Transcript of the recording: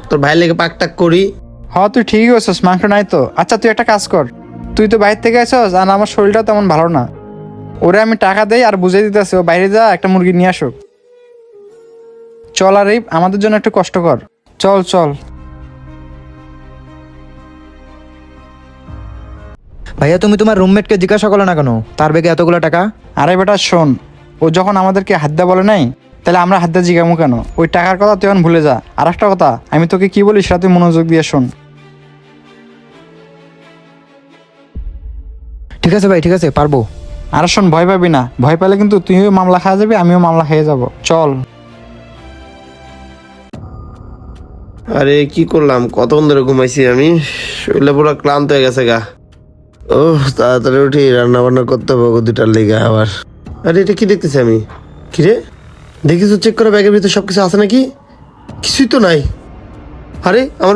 তোর ভাই লেগে পাক টাক করি। তুই ঠিকই বলছিস, মাংস নাই তো। আচ্ছা তুই একটা কাজ কর, তুই তো বাইরে থেকে আসছস আর আমার শরীরটা তেমন ভালো না। ওরে আমি টাকা দেই আর বুঝিয়ে দিতেছি ও বাইরে যা একটা মুরগি নিয়ে আসুক। চল আর এই আমাদের জন্য একটু কষ্ট কর, চল চল। ভাইয়া তুমি তোমার রুমমেটকে জিজ্ঞাসা করো না কেন তার ব্যাগে এতগুলো টাকা? আরে বেটা শোন, ও যখন আমাদেরকে হাদ্দা বলে নাই, তাহলে আমরা হাদ্দা জিগামু কেন? ওই টাকার কথা তুই এখন ভুলে যা। আর একটা কথা, আমি তোকে কি বলি সেটা তুই মনোযোগ দিয়ে শোন। ঠিক আছে ভাই, ঠিক আছে, পারবো। আর শোন, ভয় পাবি না, ভয় পেলে কিন্তু তুইও মামলা খাওয়া যাবি, আমিও মামলা খেয়ে যাব। চল। আরে কি করলাম, কতক্ষণ ধরে ঘুমাইছি আমি, শরীরে পুরো ক্লান্ত হয়ে গেছে গা। ও তাড়াতাড়ি উঠি, রান্না বান্না করতে হবে দুটার লেগে আবার। আরে এটা কি দেখতেছি আমি? কিরে দেখিস, চেক করে ব্যাগের ভিতরে সবকিছু আছে নাকি? কিছুই তো নাই। আরে আমার